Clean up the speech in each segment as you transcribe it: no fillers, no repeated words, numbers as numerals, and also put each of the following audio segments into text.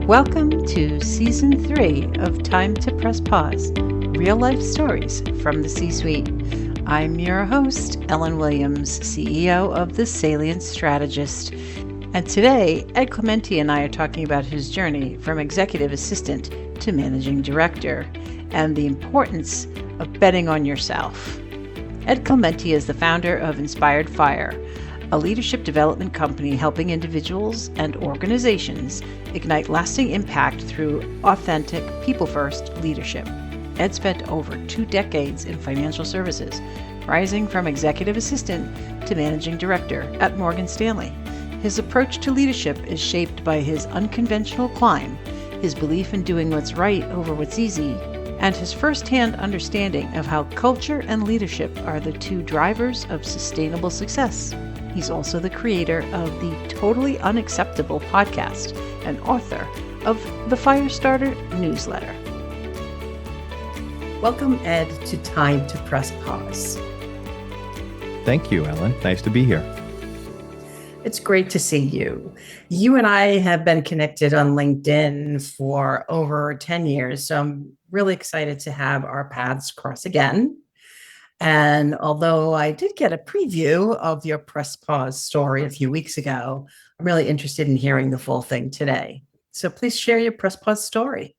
Welcome to Season 3 of Time to Press Pause, Real Life Stories from the C-Suite. I'm your host, Ellen Williams, CEO of The Salient Strategist. And today, Ed Clementi and I are talking about his journey from executive assistant to managing director and the importance of betting on yourself. Ed Clementi is the founder of Inspired Fire, a leadership development company helping individuals and organizations ignite lasting impact through authentic, people-first leadership. Ed spent over 2 decades in financial services, rising from executive assistant to managing director at Morgan Stanley. His approach to leadership is shaped by his unconventional climb, his belief in doing what's right over what's easy, and his firsthand understanding of how culture and leadership are the 2 drivers of sustainable success. He's also the creator of the Totally Unacceptable podcast and author of the Firestarter newsletter. Welcome, Ed, to Time to Press Pause. Thank you, Ellen. Nice to be here. It's great to see you. You and I have been connected on LinkedIn for over 10 years, so I'm really excited to have our paths cross again. And although I did get a preview of your Press Pause story a few weeks ago, I'm really interested in hearing the full thing today. So please share your Press Pause story.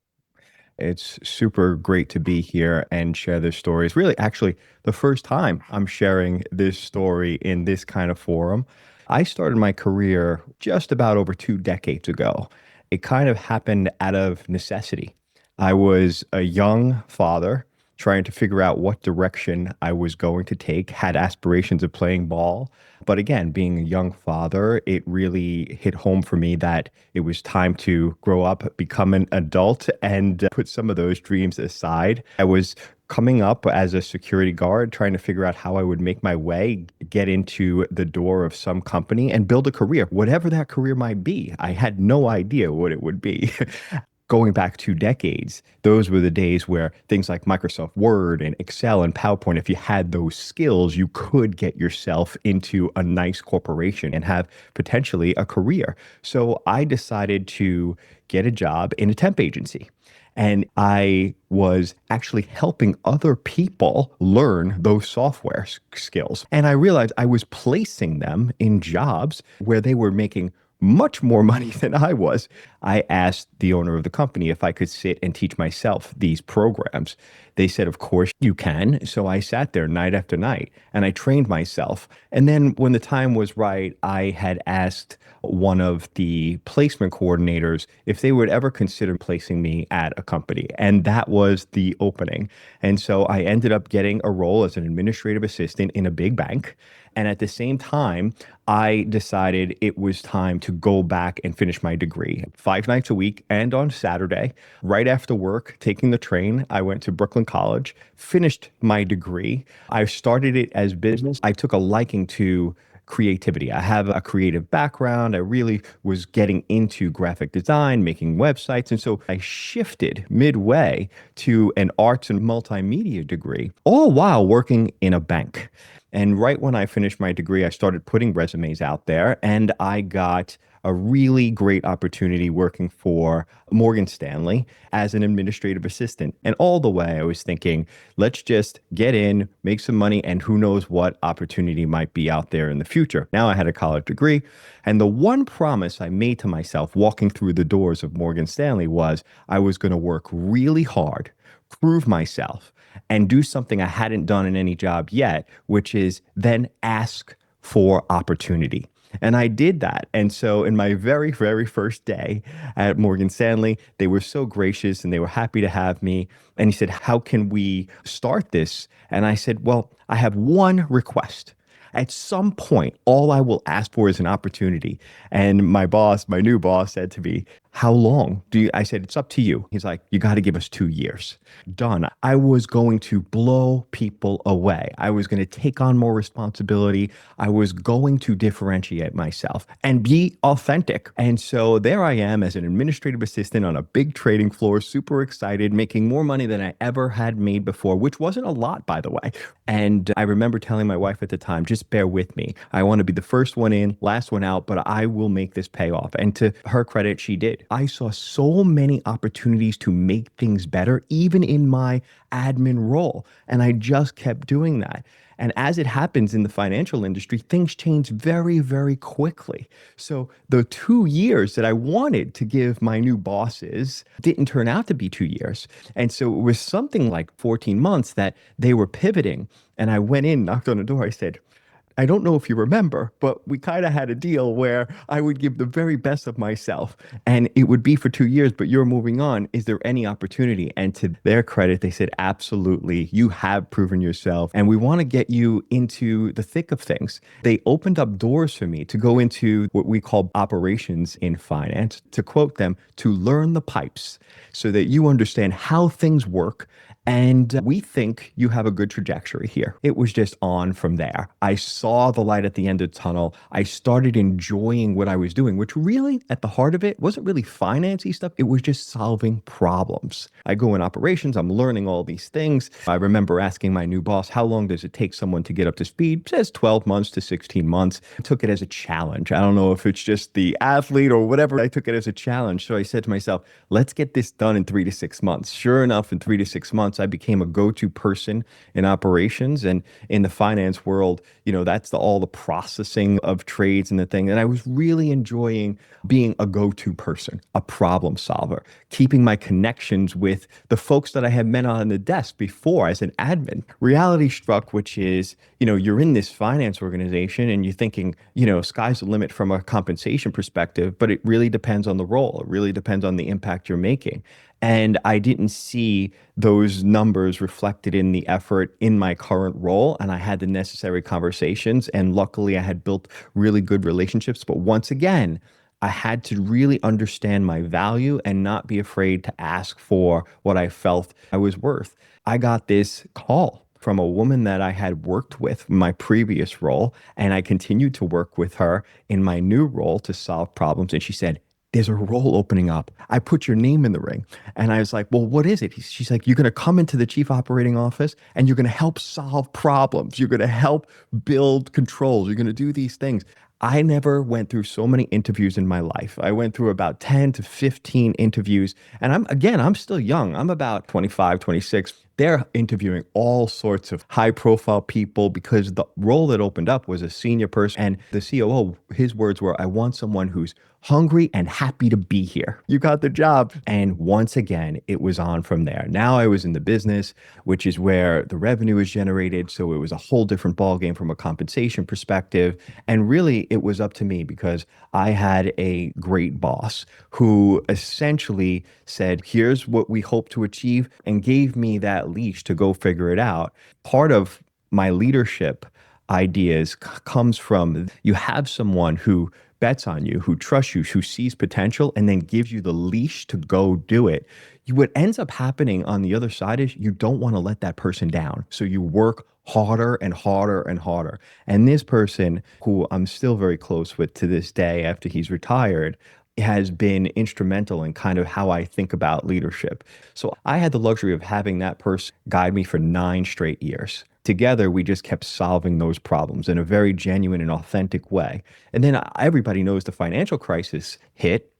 It's super great to be here and share this story. It's really actually the first time I'm sharing this story in this kind of forum. I started my career just about over 2 decades ago. It kind of happened out of necessity. I was a young father trying to figure out what direction I was going to take, had aspirations of playing ball. But again, being a young father, it really hit home for me that it was time to grow up, become an adult, and put some of those dreams aside. I was coming up as a security guard, trying to figure out how I would make my way, get into the door of some company and build a career, whatever that career might be. I had no idea what it would be. Going back 2 decades, those were the days where things like Microsoft Word and Excel and PowerPoint, if you had those skills, you could get yourself into a nice corporation and have potentially a career. So I decided to get a job in a temp agency. And I was actually helping other people learn those software skills. And I realized I was placing them in jobs where they were making much more money than I was. I asked the owner of the company if I could sit and teach myself these programs. They said, of course you can. So I sat there night after night and I trained myself. And then when the time was right, I had asked one of the placement coordinators if they would ever consider placing me at a company. And that was the opening. And so I ended up getting a role as an administrative assistant in a big bank. And at the same time, I decided it was time to go back and finish my degree 5 nights a week and on Saturday. Right after work, taking the train, I went to Brooklyn College, finished my degree. I started it as business. I took a liking to creativity. I have a creative background. I really was getting into graphic design, making websites. And so I shifted midway to an arts and multimedia degree, all while working in a bank. And right when I finished my degree, I started putting resumes out there and I got a really great opportunity working for Morgan Stanley as an administrative assistant. And all the way I was thinking, let's just get in, make some money, and who knows what opportunity might be out there in the future. Now I had a college degree. And the one promise I made to myself walking through the doors of Morgan Stanley was I was going to work really hard, prove myself, and do something I hadn't done in any job yet, which is then ask for opportunity. And I did that. And so in my very, very first day at Morgan Stanley, they were so gracious and they were happy to have me. And he said, how can we start this? And I said, well, I have one request. At some point, all I will ask for is an opportunity. And my boss, my new boss, said to me, how long do you? I said, it's up to you. He's like, you got to give us 2 years. Done. I was going to blow people away. I was going to take on more responsibility. I was going to differentiate myself and be authentic. And so there I am as an administrative assistant on a big trading floor, super excited, making more money than I ever had made before, which wasn't a lot, by the way. And I remember telling my wife at the time, just bear with me. I want to be the first one in, last one out, but I will make this pay off. And to her credit, she did. I saw so many opportunities to make things better, even in my admin role. And I just kept doing that. And as it happens in the financial industry, things change very, very quickly. So the 2 years that I wanted to give my new bosses didn't turn out to be 2 years. And so it was something like 14 months that they were pivoting. And I went in, knocked on the door. I said, I don't know if you remember, but we kind of had a deal where I would give the very best of myself and it would be for 2 years, but you're moving on. Is there any opportunity? And to their credit, they said, absolutely. You have proven yourself and we want to get you into the thick of things. They opened up doors for me to go into what we call operations in finance, to quote them, to learn the pipes so that you understand how things work. And we think you have a good trajectory here. It was just on from there. I saw the light at the end of the tunnel. I started enjoying what I was doing, which really, at the heart of it, wasn't really financy stuff. It was just solving problems. I go in operations, I'm learning all these things. I remember asking my new boss, how long does it take someone to get up to speed? It says 12 months to 16 months. I took it as a challenge. I don't know if it's just the athlete or whatever. I took it as a challenge. So I said to myself, let's get this done in 3 to 6 months. Sure enough, in 3 to 6 months, I became a go-to person in operations. And in the finance world, that's all the processing of trades and the thing. And I was really enjoying being a go-to person, a problem solver, keeping my connections with the folks that I had met on the desk before as an admin. Reality struck, which is, you're in this finance organization and you're thinking, sky's the limit from a compensation perspective, but it really depends on the role. It really depends on the impact you're making. And I didn't see those numbers reflected in the effort in my current role. And I had the necessary conversations. And luckily, I had built really good relationships. But once again, I had to really understand my value and not be afraid to ask for what I felt I was worth. I got this call from a woman that I had worked with in my previous role. And I continued to work with her in my new role to solve problems. And she said, there's a role opening up. I put your name in the ring. And I was like, well, what is it? She's like, you're going to come into the chief operating office and you're going to help solve problems. You're going to help build controls. You're going to do these things. I never went through so many interviews in my life. I went through about 10 to 15 interviews. And I'm still young. I'm about 25, 26. They're interviewing all sorts of high profile people because the role that opened up was a senior person. And the COO, his words were, I want someone who's hungry and happy to be here. You got the job. And once again, it was on from there. Now I was in the business, which is where the revenue is generated. So it was a whole different ballgame from a compensation perspective. And really, it was up to me because I had a great boss who essentially said, here's what we hope to achieve, and gave me that leash to go figure it out. Part of my leadership ideas comes from you have someone who bets on you, who trusts you, who sees potential, and then gives you the leash to go do it. What ends up happening on the other side is you don't want to let that person down. So you work harder and harder and harder. And this person, who I'm still very close with to this day after he's retired, has been instrumental in kind of how I think about leadership. So I had the luxury of having that person guide me for 9 straight years. Together, we just kept solving those problems in a very genuine and authentic way. And then everybody knows the financial crisis hit.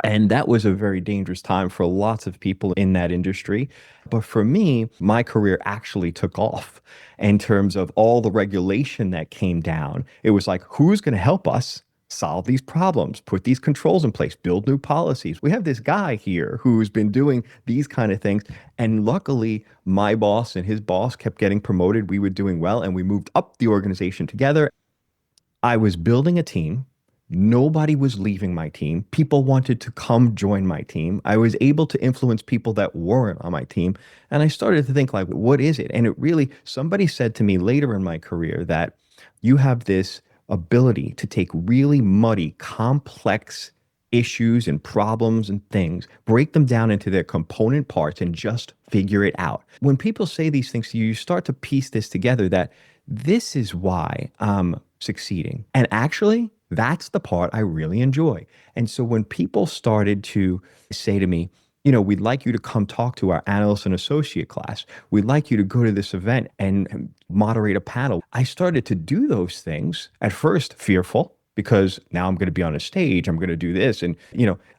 And that was a very dangerous time for lots of people in that industry. But for me, my career actually took off in terms of all the regulation that came down. It was like, who's going to help us solve these problems, put these controls in place, build new policies? We have this guy here who's been doing these kind of things. And luckily, my boss and his boss kept getting promoted. We were doing well and we moved up the organization together. I was building a team. Nobody was leaving my team. People wanted to come join my team. I was able to influence people that weren't on my team. And I started to think, like, what is it? And it really, somebody said to me later in my career that you have this ability to take really muddy, complex issues and problems and things, break them down into their component parts and just figure it out. When people say these things to you, you start to piece this together that this is why I'm succeeding. And actually, that's the part I really enjoy. And so when people started to say to me, we'd like you to come talk to our analyst and associate class. We'd like you to go to this event and moderate a panel. I started to do those things, at first fearful, because now I'm going to be on a stage. I'm going to do this. And,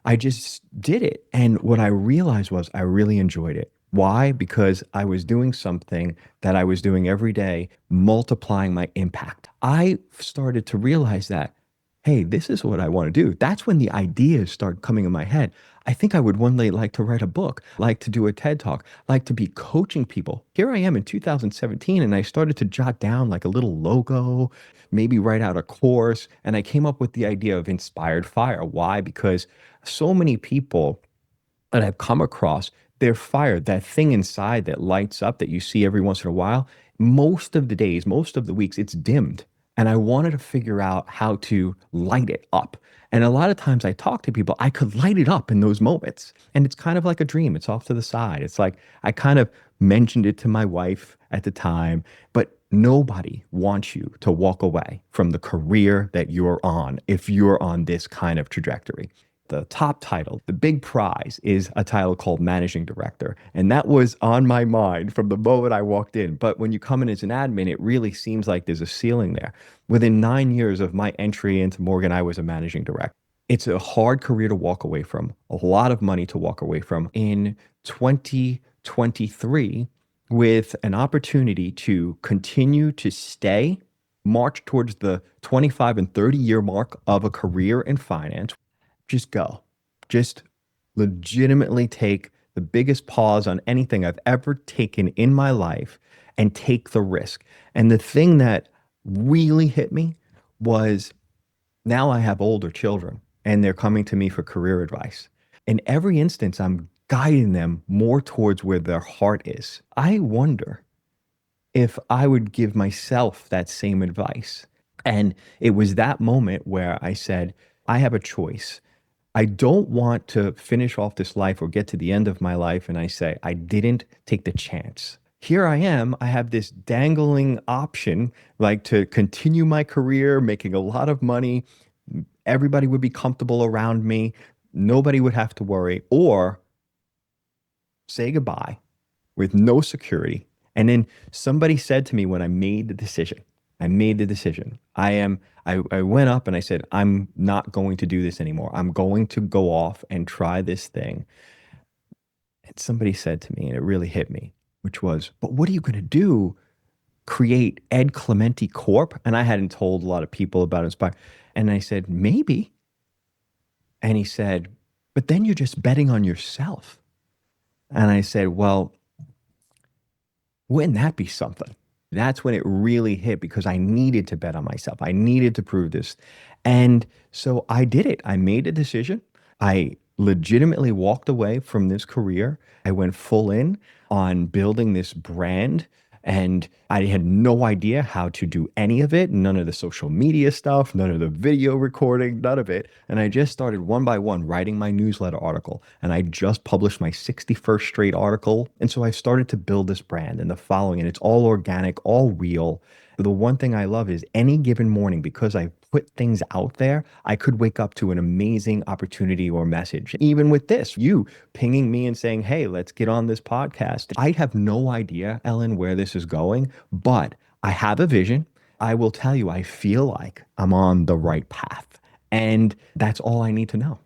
I just did it. And what I realized was I really enjoyed it. Why? Because I was doing something that I was doing every day, multiplying my impact. I started to realize that, hey, this is what I want to do. That's when the ideas start coming in my head. I think I would one day like to write a book, like to do a TED talk, like to be coaching people. Here I am in 2017, and I started to jot down like a little logo, maybe write out a course. And I came up with the idea of inspired fire. Why? Because so many people that I've come across, they're fired. That thing inside that lights up that you see every once in a while, most of the days, most of the weeks, it's dimmed. And I wanted to figure out how to light it up. And a lot of times I talk to people, I could light it up in those moments. And it's kind of like a dream. It's off to the side. It's like I kind of mentioned it to my wife at the time, but nobody wants you to walk away from the career that you're on if you're on this kind of trajectory. The top title, the big prize, is a title called Managing Director. And that was on my mind from the moment I walked in. But when you come in as an admin, it really seems like there's a ceiling there. Within 9 years of my entry into Morgan, I was a managing director. It's a hard career to walk away from, a lot of money to walk away from. In 2023, with an opportunity to continue to stay, march towards the 25 and 30-year mark of a career in finance, just go. Just legitimately take the biggest pause on anything I've ever taken in my life and take the risk. And the thing that really hit me was now I have older children and they're coming to me for career advice. In every instance, I'm guiding them more towards where their heart is. I wonder if I would give myself that same advice. And it was that moment where I said, I have a choice. I don't want to finish off this life or get to the end of my life and I say, I didn't take the chance. Here I am. I have this dangling option, like to continue my career, making a lot of money. Everybody would be comfortable around me. Nobody would have to worry, or say goodbye with no security. And then somebody said to me when I made the decision. I went up and I said, I'm not going to do this anymore. I'm going to go off and try this thing. And somebody said to me, and it really hit me, which was, but what are you going to do? Create Ed Clementi Corp? And I hadn't told a lot of people about Inspire. And I said, maybe. And he said, but then you're just betting on yourself. And I said, well, wouldn't that be something? That's when it really hit because I needed to bet on myself. I needed to prove this. And so I did it. I made a decision. I legitimately walked away from this career. I went full in on building this brand. And I had no idea how to do any of it, none of the social media stuff, none of the video recording, none of it. And I just started one by one writing my newsletter article. And I just published my 61st straight article. And so I started to build this brand and the following, and it's all organic, all real. The one thing I love is any given morning, because I put things out there, I could wake up to an amazing opportunity or message. Even with this, you pinging me and saying, hey, let's get on this podcast. I have no idea, Ellen, where this is going, but I have a vision. I will tell you, I feel like I'm on the right path. And that's all I need to know.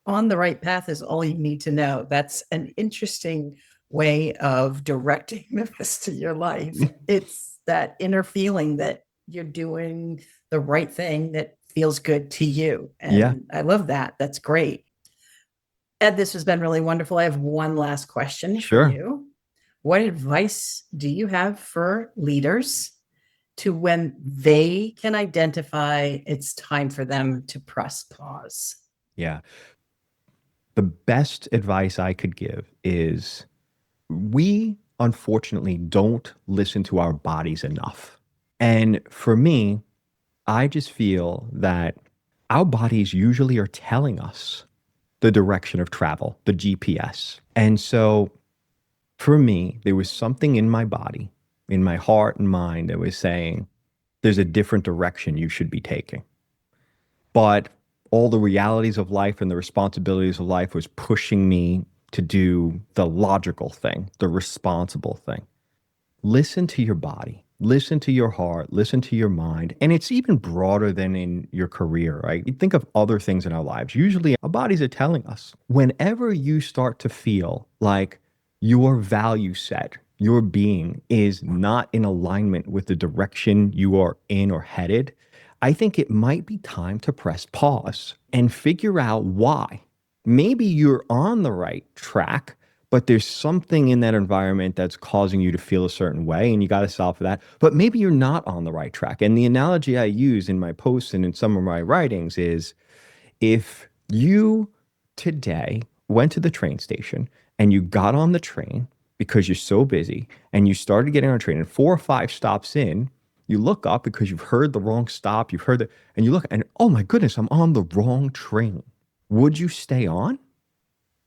On the right path is all you need to know. That's an interesting way of directing the rest of your life. It's that inner feeling that you're doing the right thing that feels good to you. And Yeah. I love that. That's great. Ed, this has been really wonderful. I have one last question Sure. for you. What advice do you have for leaders to when they can identify it's time for them to press pause? Yeah. The best advice I could give is we unfortunately don't listen to our bodies enough. And for me, I just feel that our bodies usually are telling us the direction of travel, the GPS. And so for me, there was something in my body, in my heart and mind that was saying, there's a different direction you should be taking. But all the realities of life and the responsibilities of life was pushing me to do the logical thing, the responsible thing. Listen to your body. Listen to your heart, listen to your mind. And it's even broader than in your career, right? You think of other things in our lives. Usually our bodies are telling us whenever you start to feel like your value set, your being is not in alignment with the direction you are in or headed, I think it might be time to press pause and figure out why. Maybe you're on the right track, but there's something in that environment that's causing you to feel a certain way, and you got to solve for that. But maybe you're not on the right track. And the analogy I use in my posts and in some of my writings is if you today went to the train station and you got on the train because you're so busy and you started getting on a train and 4 or 5 stops in, you look up because you've heard the wrong stop, you've heard and you look and oh my goodness, I'm on the wrong train. Would you stay on?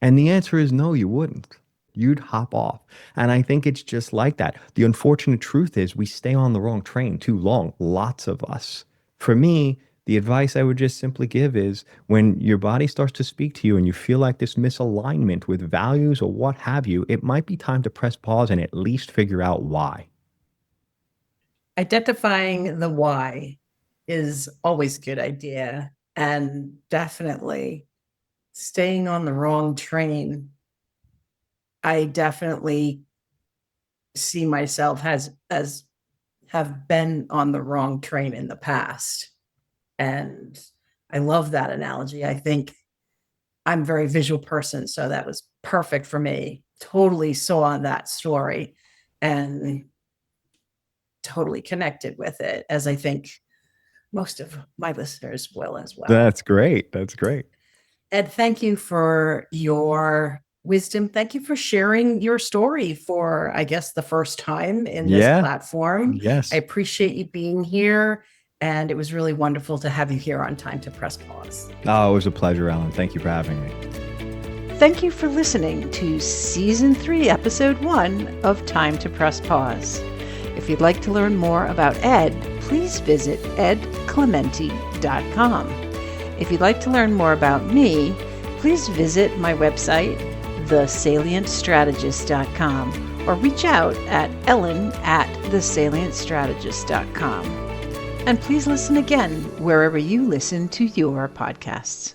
And the answer is no, you wouldn't. You'd hop off. And I think it's just like that. The unfortunate truth is we stay on the wrong train too long, lots of us. For me, the advice I would just simply give is when your body starts to speak to you and you feel like this misalignment with values or what have you, it might be time to press pause and at least figure out why. Identifying the why is always a good idea, and definitely staying on the wrong train. I definitely see myself as have been on the wrong train in the past. And I love that analogy. I think I'm a very visual person, so that was perfect for me. Totally saw that story and totally connected with it, as I think most of my listeners will as well. That's great. That's great. Ed, thank you for your wisdom. Thank you for sharing your story for, I guess, the first time in this platform. Yes. I appreciate you being here. And it was really wonderful to have you here on Time to Press Pause. Oh, it was a pleasure, Ellen. Thank you for having me. Thank you for listening to Season 3, Episode 1 of Time to Press Pause. If you'd like to learn more about Ed, please visit edclementi.com. If you'd like to learn more about me, please visit my website, thesalientstrategist.com, or reach out at ellen@thesalientstrategist.com. And please listen again wherever you listen to your podcasts.